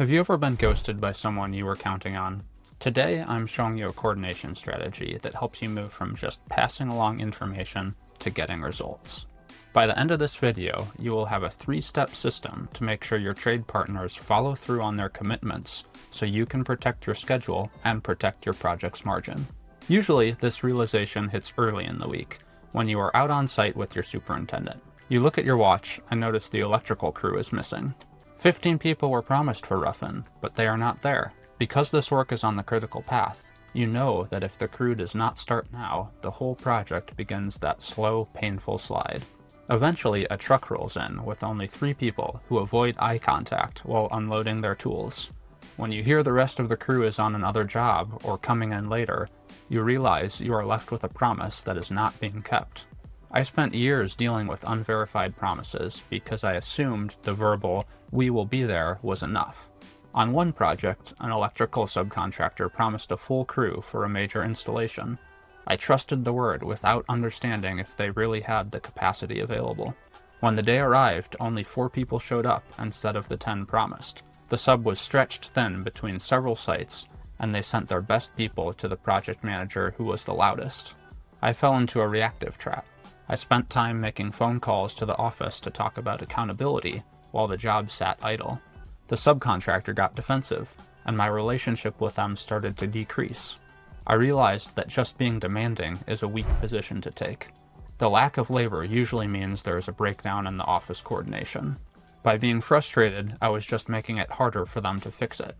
Have you ever been ghosted by someone you were counting on? Today, I'm showing you a coordination strategy that helps you move from just passing along information to getting results. By the end of this video, you will have a 3-step system to make sure your trade partners follow through on their commitments so you can protect your schedule and protect your project's margin. Usually, this realization hits early in the week, when you are out on site with your superintendent. You look at your watch and notice the electrical crew is missing. 15 people were promised for Ruffin, but they are not there. Because this work is on the critical path, you know that if the crew does not start now, the whole project begins that slow, painful slide. Eventually, a truck rolls in with only 3 people who avoid eye contact while unloading their tools. When you hear the rest of the crew is on another job or coming in later, you realize you are left with a promise that is not being kept. I spent years dealing with unverified promises because I assumed the verbal, "we will be there," was enough. On one project, an electrical subcontractor promised a full crew for a major installation. I trusted the word without understanding if they really had the capacity available. When the day arrived, only 4 people showed up instead of the 10 promised. The sub was stretched thin between several sites, and they sent their best people to the project manager who was the loudest. I fell into a reactive trap. I spent time making phone calls to the office to talk about accountability while the job sat idle. The subcontractor got defensive, and my relationship with them started to decrease. I realized that just being demanding is a weak position to take. The lack of labor usually means there is a breakdown in the office coordination. By being frustrated, I was just making it harder for them to fix it.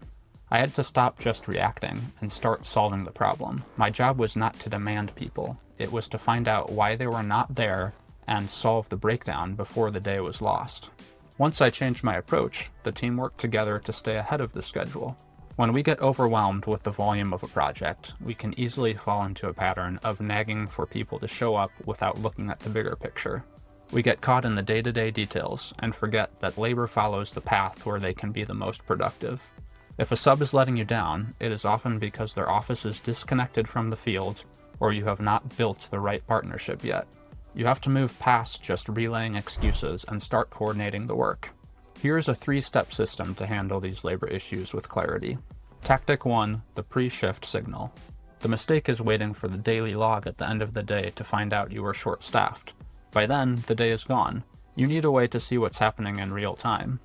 I had to stop just reacting and start solving the problem. My job was not to demand people. It was to find out why they were not there and solve the breakdown before the day was lost. Once I changed my approach, the team worked together to stay ahead of the schedule. When we get overwhelmed with the volume of a project, we can easily fall into a pattern of nagging for people to show up without looking at the bigger picture. We get caught in the day-to-day details and forget that labor follows the path where they can be the most productive. If a sub is letting you down, it is often because their office is disconnected from the field, or you have not built the right partnership yet. You have to move past just relaying excuses and start coordinating the work. Here's a 3-step system to handle these labor issues with clarity. Tactic 1, the pre-shift signal. The mistake is waiting for the daily log at the end of the day to find out you are short-staffed. By then, the day is gone. You need a way to see what's happening in real time.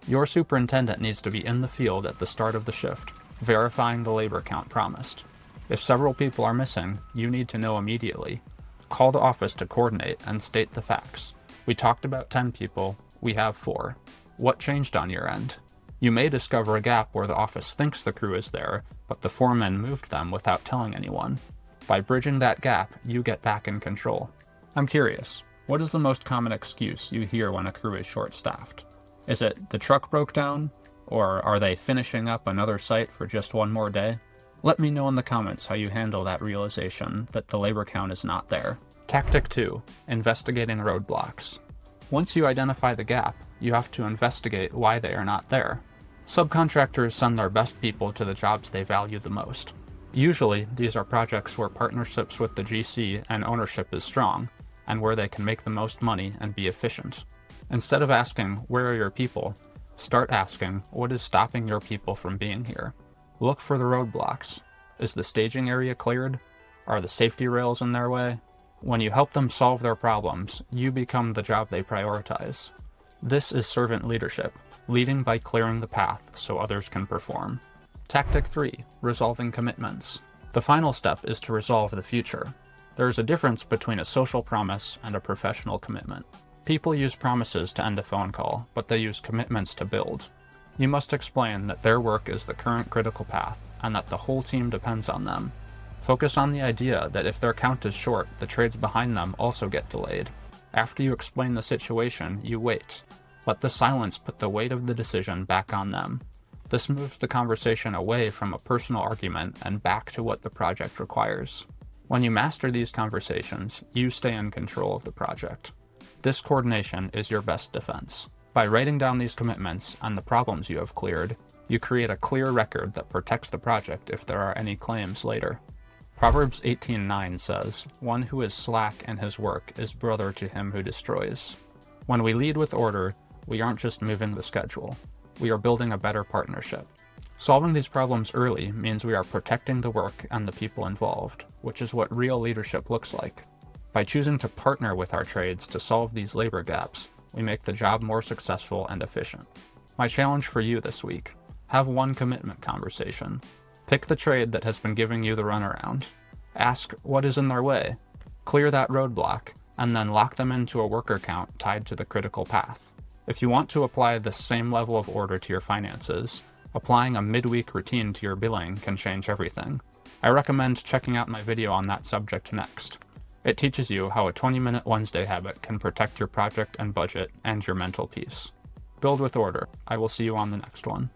Your superintendent needs to be in the field at the start of the shift, verifying the labor count promised. If several people are missing, you need to know immediately. Call the office to coordinate and state the facts. We talked about 10 people, we have 4. What changed on your end? You may discover a gap where the office thinks the crew is there, but the foreman moved them without telling anyone. By bridging that gap, you get back in control. I'm curious, what is the most common excuse you hear when a crew is short-staffed? Is it the truck broke down? Or are they finishing up another site for just one more day? Let me know in the comments how you handle that realization that the labor count is not there. Tactic 2, investigating roadblocks. Once you identify the gap, you have to investigate why they are not there. Subcontractors send their best people to the jobs they value the most. Usually, these are projects where partnerships with the GC and ownership is strong, and where they can make the most money and be efficient. Instead of asking, "Where are your people?" start asking, "What is stopping your people from being here?" Look for the roadblocks. Is the staging area cleared? Are the safety rails in their way? When you help them solve their problems, you become the job they prioritize. This is servant leadership, leading by clearing the path so others can perform. Tactic 3, resolving commitments. The final step is to resolve the future. There is a difference between a social promise and a professional commitment. People use promises to end a phone call, but they use commitments to build. You must explain that their work is the current critical path, and that the whole team depends on them. Focus on the idea that if their count is short, the trades behind them also get delayed. After you explain the situation, you wait. Let the silence put the weight of the decision back on them. This moves the conversation away from a personal argument and back to what the project requires. When you master these conversations, you stay in control of the project. This coordination is your best defense. By writing down these commitments and the problems you have cleared, you create a clear record that protects the project if there are any claims later. Proverbs 18:9 says, "One who is slack in his work is brother to him who destroys." When we lead with order, we aren't just moving the schedule. we are building a better partnership. Solving these problems early means we are protecting the work and the people involved, which is what real leadership looks like. By choosing to partner with our trades to solve these labor gaps, we make the job more successful and efficient. My challenge for you this week: have one commitment conversation. Pick the trade that has been giving you the runaround. Ask what is in their way. Clear that roadblock, and then lock them into a worker count tied to the critical path. If you want to apply this same level of order to your finances, applying a midweek routine to your billing can change everything. I recommend checking out my video on that subject next. It teaches you how a 20-minute Wednesday habit can protect your project and budget and your mental peace. Build with order. I will see you on the next one.